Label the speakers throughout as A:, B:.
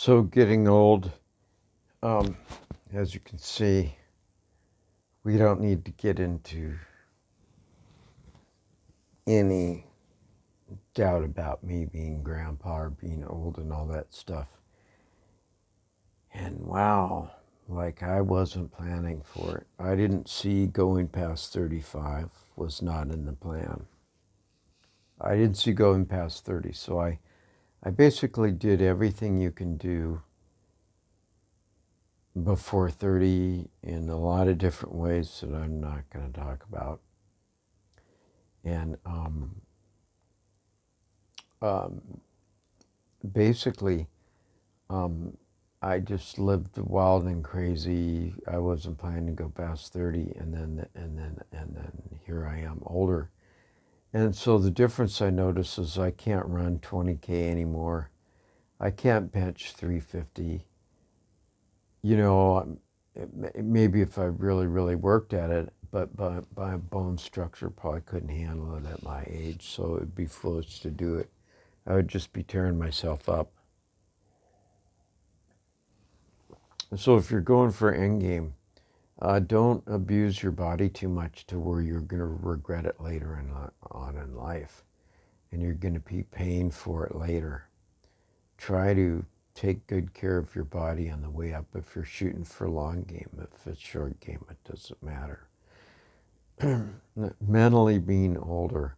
A: So getting old, um, as you can see, we don't need to get into any doubt about me being grandpa or being old and all that stuff. And wow, like I wasn't planning for it. I didn't see going past 35 was not in the plan. I didn't see going past 30, so I basically did everything you can do before 30 in a lot of different ways that I'm not going to talk about. And um, basically, um, I just lived wild and crazy. I wasn't planning to go past 30, and then here I am, older. And so the difference I notice is I can't run 20K anymore. I can't bench 350. You know, maybe if I really, really worked at it, but my bone structure probably couldn't handle it at my age, so it'd be foolish to do it. I would just be tearing myself up. So if you're going for endgame, don't abuse your body too much to where you're going to regret it later on in life, and you're going to be paying for it later. Try to take good care of your body on the way up if you're shooting for long game. If it's short game, it doesn't matter. Mentally being older,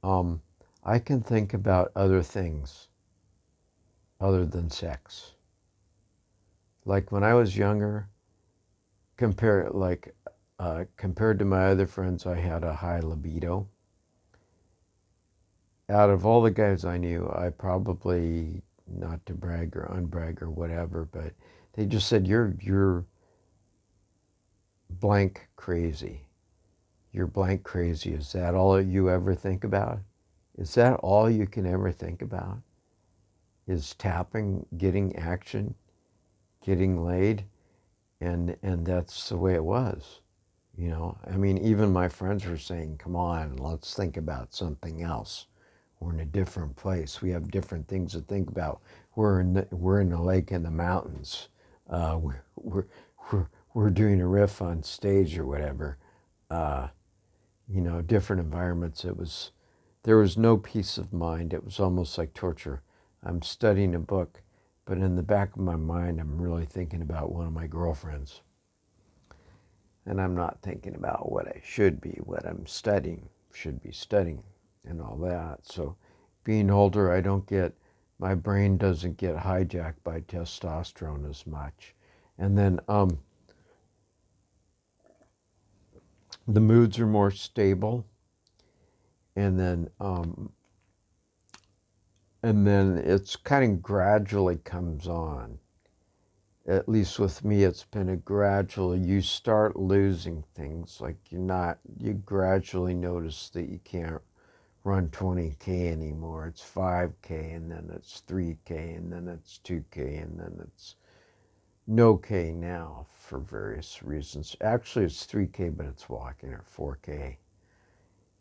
A: um, I can think about other things other than sex. Like when I was younger, compared to my other friends, I had a high libido. Out of all the guys I knew, I probably, not to brag or unbrag or whatever, but they just said you're blank crazy. You're blank crazy. Is that all you ever think about? Is that all you can ever think about? Is tapping, getting action, getting laid, and that's the way it was. You know, I mean, even my friends were saying, "Come on, let's think about something else. We're in a different place. We have different things to think about. We're in a lake in the mountains. We're we're we're doing a riff on stage or whatever. Uh, you know, different environments. There was no peace of mind. It was almost like torture. I'm studying a book, but in the back of my mind, I'm really thinking about one of my girlfriends. And I'm not thinking about what I should be, what I'm studying, should be studying, and all that. So being older, my brain doesn't get hijacked by testosterone as much. And then the moods are more stable. And then it's kind of gradually comes on. At least with me, it's been a gradual, you start losing things. Like you gradually notice that you can't run 20K anymore. It's 5K, and then it's 3K, and then it's 2K, and then it's no K now for various reasons. Actually, it's 3K, but it's walking, or 4K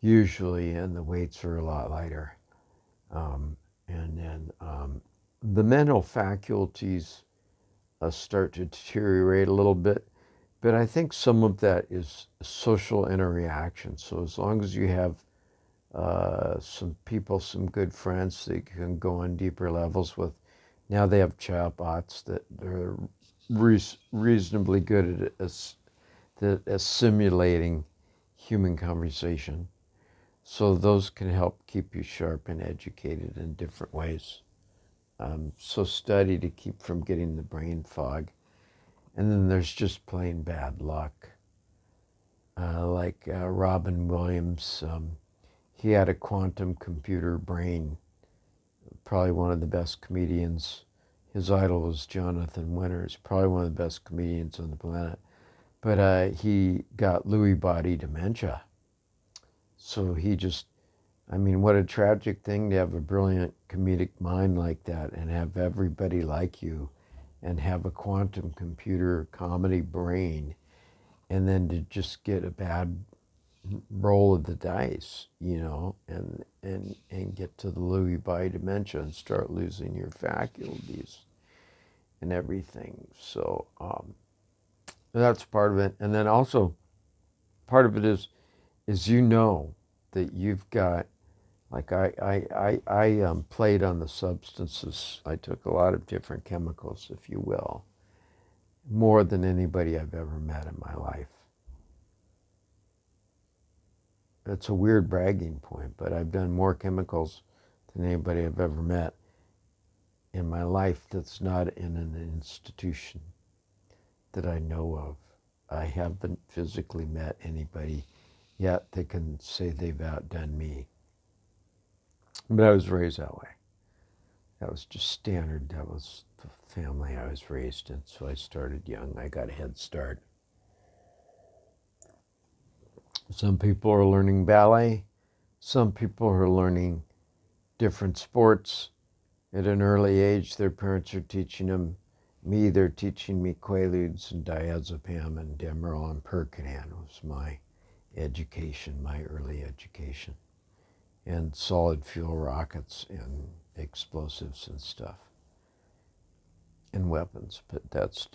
A: usually, and the weights are a lot lighter. And then the mental faculties start to deteriorate a little bit. But I think some of that is social interaction. So as long as you have some people, some good friends that you can go on deeper levels with, now they have chatbots that they're reasonably good at simulating human conversation. So those can help keep you sharp and educated in different ways. So study to keep from getting the brain fog. And then there's just plain bad luck. Like Robin Williams, he had a quantum computer brain, probably one of the best comedians. His idol was Jonathan Winters, probably one of the best comedians on the planet. But he got Lewy body dementia. So I mean, what a tragic thing to have a brilliant comedic mind like that and have everybody like you and have a quantum computer comedy brain, and then to just get a bad roll of the dice, you know, and get to the Lewy body dementia and start losing your faculties. and everything. So that's part of it. And then also part of it is that you've got, like I played on the substances. I took a lot of different chemicals, if you will, more than anybody I've ever met in my life. It's a weird bragging point, but I've done more chemicals than anybody I've ever met in my life that's not in an institution that I know of. I haven't physically met anybody yet that can say they've outdone me. But I was raised that way. That was just standard. That was the family I was raised in. So I started young. I got a head start. Some people are learning ballet. Some people are learning different sports. At an early age, their parents are teaching them. Me, they're teaching me quaaludes and diazepam and Demerol and Percodan was my education, my early education. And solid fuel rockets and explosives and stuff. And weapons, but that's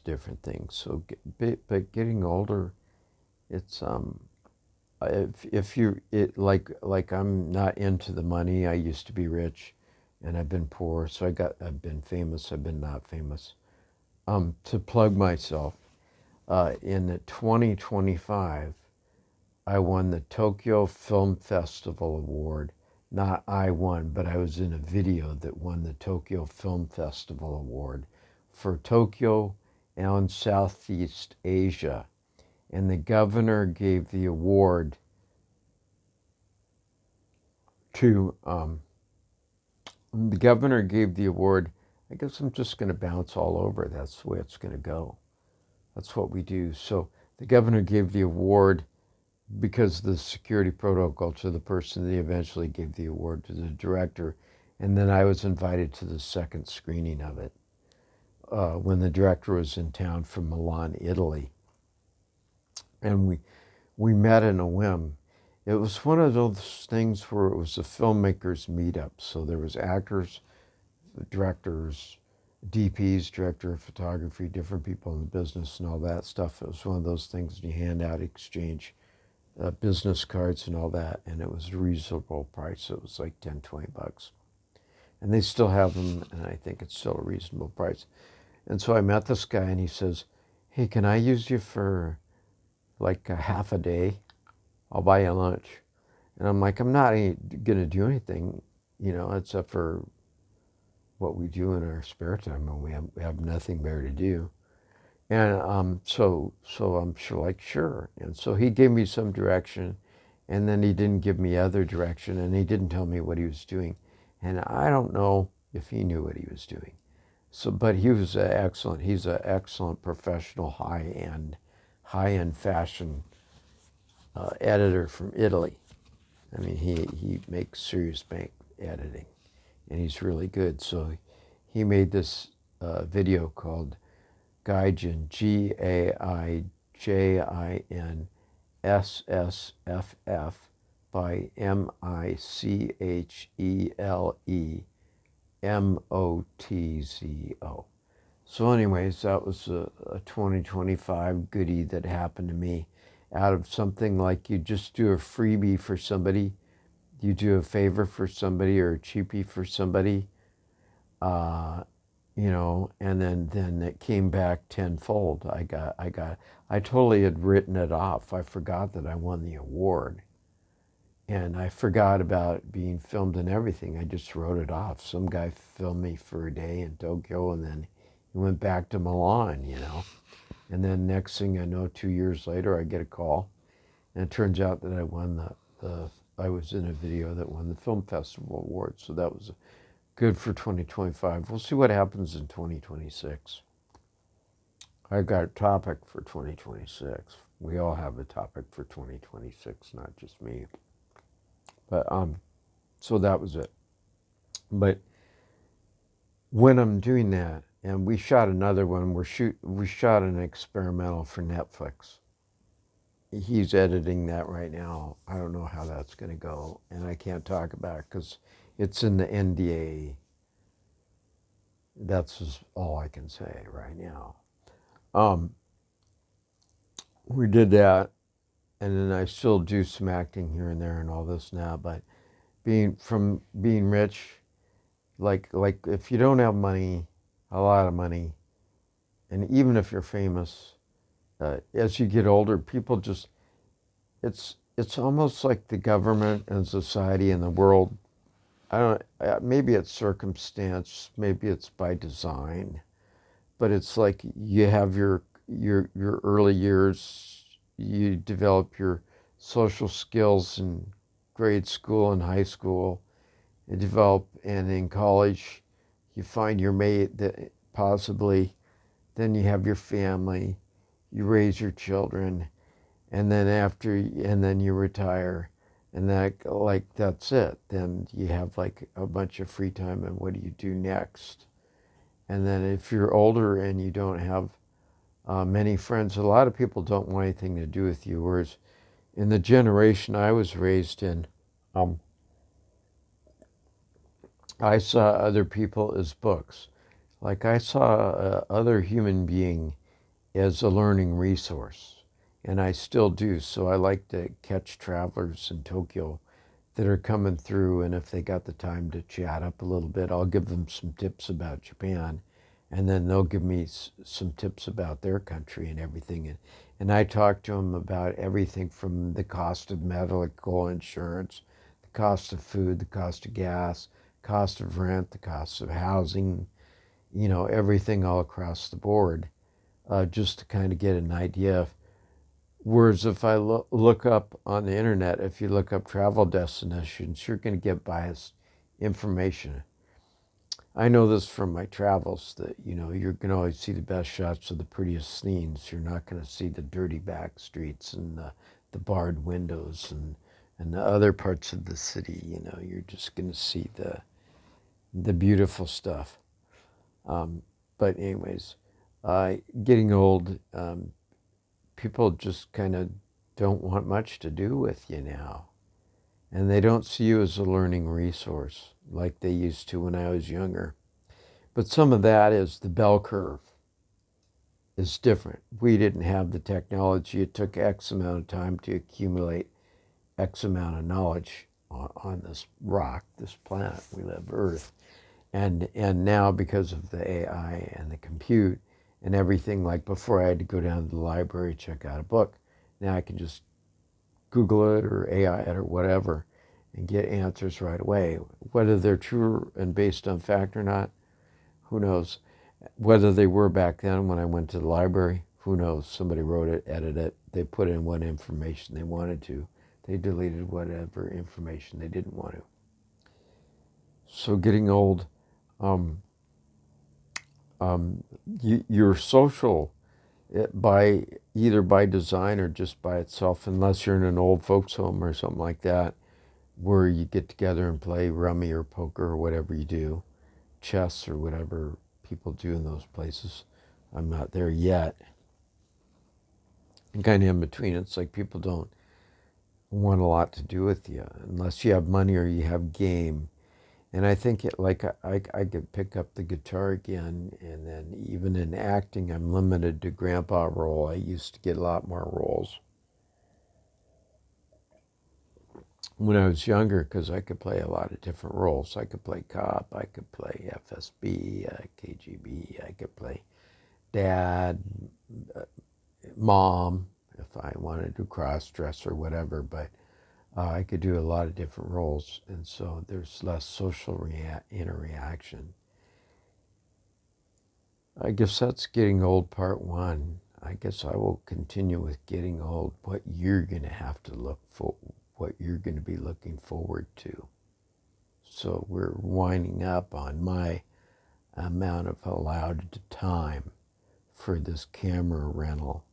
A: different things. So, but getting older, it's if you it like I'm not into the money. I used to be rich, and I've been poor. So I've been famous. I've been not famous. To plug myself, in 2025, I won the Tokyo Film Festival Award. Not I won, but I was in a video that won the Tokyo Film Festival Award for Tokyo and Southeast Asia. And the governor gave the award to, the governor gave the award. I guess I'm just going to bounce all over. That's the way it's going to go. That's what we do. So the governor gave the award because of the security protocol to the person that eventually gave the award to the director. And then I was invited to the second screening of it when the director was in town from Milan, Italy. And we met in a whim. It was one of those things where it was a filmmakers meetup. So there was actors, directors, DPs, director of photography, different people in the business and all that stuff. It was one of those things you hand out, exchange business cards and all that, and it was a reasonable price. It was like 10, $20. And they still have them, and I think it's still a reasonable price. And so I met this guy, and he says, hey, can I use you for like a half a day? I'll buy you lunch. And I'm like, I'm not going to do anything, except for what we do in our spare time when we have nothing better to do. And so I'm sure, like, sure. And so he gave me some direction, and then he didn't give me other direction, and he didn't tell me what he was doing. And I don't know if he knew what he was doing. So, but he was excellent. He's an excellent professional, high-end fashion editor from Italy. I mean, he makes serious bank editing, and he's really good. So he made this video called Gaijin, GAIJINSSFF by MICHELEMOTZO. So anyways, that was a 2025 goodie that happened to me out of something like you just do a freebie for somebody, you do a favor for somebody or a cheapie for somebody, uh, and then it came back tenfold. I totally had written it off. I forgot that I won the award, and I forgot about being filmed and everything. I just wrote it off. Some guy filmed me for a day in Tokyo, and then he went back to Milan, And then next thing I know, 2 years later, I get a call, and it turns out that I won I was in a video that won the Film Festival Award. So that was good for 2025. We'll see what happens in 2026. I got a topic for 2026. We all have a topic for 2026, not just me. But so that was it. But when I'm doing that, and we shot another one, we shot an experimental for Netflix. He's editing that right now. I don't know how that's going to go, and I can't talk about it because it's in the NDA That's just all I can say right now. Um, we did that, and then I still do some acting here and there and all this now. But being rich, like if you don't have money, a lot of money, and even if you're famous, as you get older, people just it's almost like the government and society and the world. I don't. Maybe it's circumstance. Maybe it's by design. But it's like you have your early years. You develop your social skills in grade school and high school. You develop, and in college, you find your mate that possibly. Then you have your family. You raise your children, and then and then you retire, and that's it. Then you have like a bunch of free time, and what do you do next? And then if you're older and you don't have many friends, a lot of people don't want anything to do with you. Whereas in the generation I was raised in, um, I saw other people as books. Like I saw other human being as a learning resource, and I still do. So I like to catch travelers in Tokyo that are coming through, and if they got the time to chat up a little bit, I'll give them some tips about Japan, and then they'll give me some tips about their country and everything. And I talk to them about everything from the cost of medical insurance, the cost of food, the cost of gas, cost of rent, the cost of housing, everything all across the board, just to kind of get an idea of. Whereas if I look up on the internet, if you look up travel destinations, you're going to get biased information. I know this from my travels that, you're going to always see the best shots of the prettiest scenes. You're not going to see the dirty back streets and the barred windows and the other parts of the city. You're just going to see the beautiful stuff. Um, but anyways, getting old, people just kind of don't want much to do with you now. And they don't see you as a learning resource like they used to when I was younger. But some of that is the bell curve is different. We didn't have the technology. It took X amount of time to accumulate X amount of knowledge on this rock, this planet we live, Earth. And now because of the AI and the compute and everything, like before I had to go down to the library, check out a book. Now I can just Google it or AI it or whatever and get answers right away. Whether they're true and based on fact or not, who knows? Whether they were back then when I went to the library, who knows? Somebody wrote it, edited it, they put in what information they wanted to. They deleted whatever information they didn't want to. So getting old, um, you're social by either by design or just by itself, unless you're in an old folks home or something like that, where you get together and play rummy or poker or whatever you do, chess or whatever people do in those places. I'm not there yet. I'm kind of in between. It's like people don't want a lot to do with you unless you have money or you have game. And I think I could pick up the guitar again, and then even in acting, I'm limited to grandpa role. I used to get a lot more roles when I was younger because I could play a lot of different roles. I could play cop, I could play FSB, KGB, I could play dad, uh, mom, if I wanted to cross dress or whatever. But I could do a lot of different roles, and so there's less social interaction. I guess that's getting old part one. I guess I will continue with getting old. What you're going to have to look for, what you're going to be looking forward to. So we're winding up on my amount of allowed time for this camera rental.